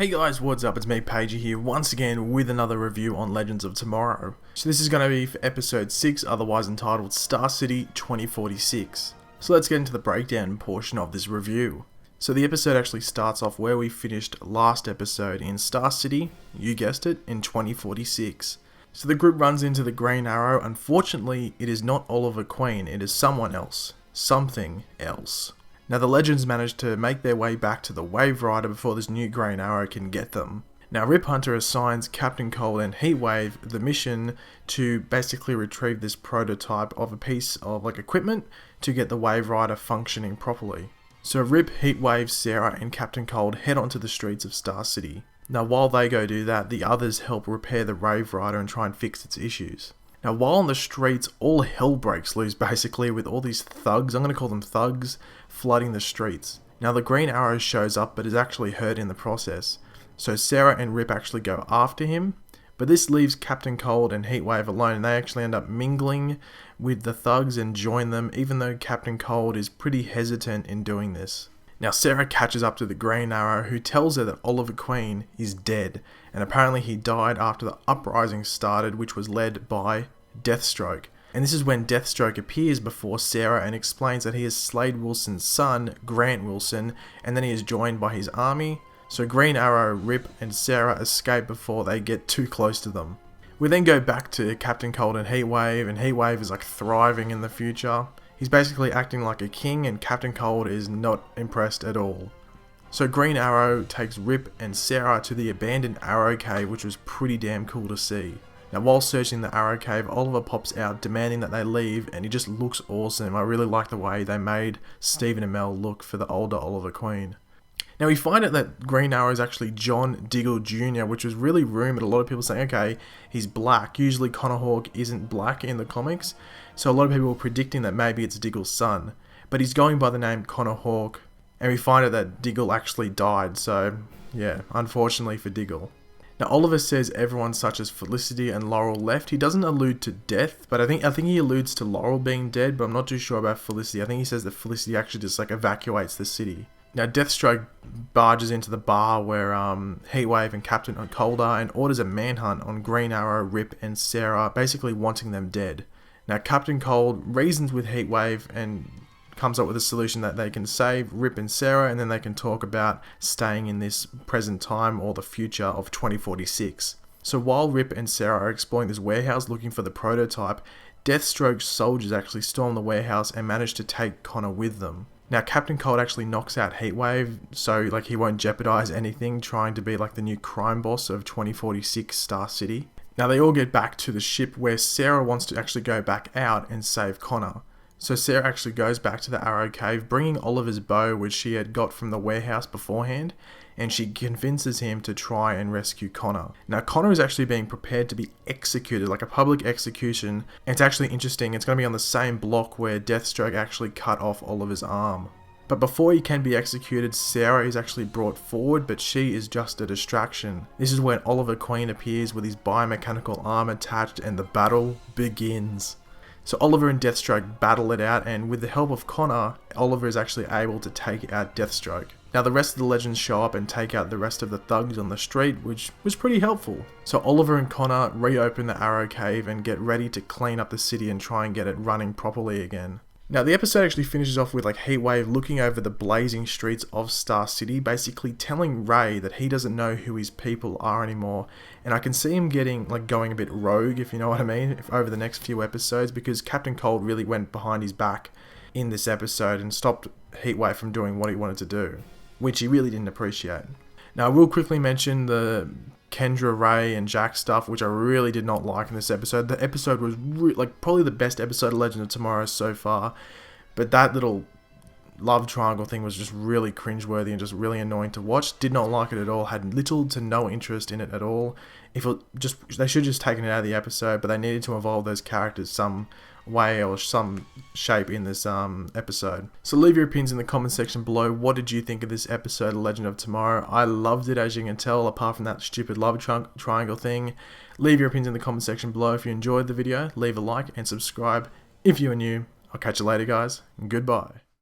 Hey guys, what's up? It's me, Pagey here, once again with another review on Legends of Tomorrow. So this is going to be for episode 6, otherwise entitled Star City 2046. So let's get into the breakdown portion of this review. So the episode actually starts off where we finished last episode in Star City, you guessed it, in 2046. So the group runs into the Green Arrow. Unfortunately, it is not Oliver Queen, it is someone else. Something else. Now the Legends manage to make their way back to the Wave Rider before this new Green Arrow can get them. Now Rip Hunter assigns Captain Cold and Heatwave the mission to basically retrieve this prototype of a piece of equipment to get the Wave Rider functioning properly. So Rip, Heatwave, Sarah and Captain Cold head onto the streets of Star City. Now while they go do that, the others help repair the Wave Rider and try and fix its issues. Now while on the streets, all hell breaks loose basically with all these thugs, I'm going to call them thugs, flooding the streets. Now the Green Arrow shows up but is actually hurt in the process. So Sarah and Rip actually go after him, but this leaves Captain Cold and Heatwave alone and they actually end up mingling with the thugs and join them, even though Captain Cold is pretty hesitant in doing this. Now Sarah catches up to the Green Arrow, who tells her that Oliver Queen is dead, and apparently he died after the uprising started, which was led by Deathstroke. And this is when Deathstroke appears before Sarah and explains that he has Slade Wilson's son, Grant Wilson, and then he is joined by his army. So Green Arrow, Rip and Sarah escape before they get too close to them. We then go back to Captain Cold and Heatwave is thriving in the future. He's basically acting like a king and Captain Cold is not impressed at all. So Green Arrow takes Rip and Sarah to the abandoned Arrow Cave, which was pretty damn cool to see. Now while searching the Arrow Cave, Oliver pops out demanding that they leave and he just looks awesome. I really like the way they made Stephen Amell look for the older Oliver Queen. Now we find out that Green Arrow is actually John Diggle Jr., which was really rumoured. A lot of people saying, okay, he's black. Usually Connor Hawke isn't black in the comics, so a lot of people were predicting that maybe it's Diggle's son. But he's going by the name Connor Hawke, and we find out that Diggle actually died, so yeah, unfortunately for Diggle. Now Oliver says everyone such as Felicity and Laurel left. He doesn't allude to death, but I think he alludes to Laurel being dead, but I'm not too sure about Felicity. I think he says that Felicity actually just evacuates the city. Now Deathstroke barges into the bar where Heatwave and Captain Cold are and orders a manhunt on Green Arrow, Rip and Sarah, basically wanting them dead. Now Captain Cold reasons with Heatwave and comes up with a solution that they can save Rip and Sarah and then they can talk about staying in this present time or the future of 2046. So while Rip and Sarah are exploring this warehouse looking for the prototype, Deathstroke's soldiers actually storm the warehouse and manage to take Connor with them. Now Captain Cold actually knocks out Heatwave, so he won't jeopardize anything, trying to be the new crime boss of 2046 Star City. Now they all get back to the ship where Sarah wants to actually go back out and save Connor. So Sarah actually goes back to the Arrow Cave, bringing Oliver's bow, which she had got from the warehouse beforehand, and she convinces him to try and rescue Connor. Now Connor is actually being prepared to be executed, like a public execution, and it's actually interesting, it's going to be on the same block where Deathstroke actually cut off Oliver's arm. But before he can be executed, Sarah is actually brought forward, but she is just a distraction. This is when Oliver Queen appears with his biomechanical arm attached and the battle begins. So Oliver and Deathstroke battle it out, and with the help of Connor, Oliver is actually able to take out Deathstroke. Now the rest of the Legends show up and take out the rest of the thugs on the street, which was pretty helpful. So Oliver and Connor reopen the Arrow Cave and get ready to clean up the city and try and get it running properly again. Now the episode actually finishes off with Heatwave looking over the blazing streets of Star City, basically telling Ray that he doesn't know who his people are anymore, and I can see him getting going a bit rogue, if you know what I mean, over the next few episodes, because Captain Cold really went behind his back in this episode and stopped Heatwave from doing what he wanted to do, which he really didn't appreciate. Now I will quickly mention the Kendra, Ray and Jack stuff, which I really did not like in this episode. The episode was probably the best episode of Legend of Tomorrow so far, but that little love triangle thing was just really cringeworthy and just really annoying to watch. Did not like it at all, had little to no interest in it at all. They should have just taken it out of the episode, but they needed to evolve those characters some way or some shape in this episode. So leave your opinions in the comment section below. What did you think of this episode of Legend of Tomorrow? I loved it, as you can tell, apart from that stupid love triangle thing. Leave your opinions in the comment section below. If you enjoyed the video, leave a like and subscribe if you are new. I'll catch you later, guys. Goodbye.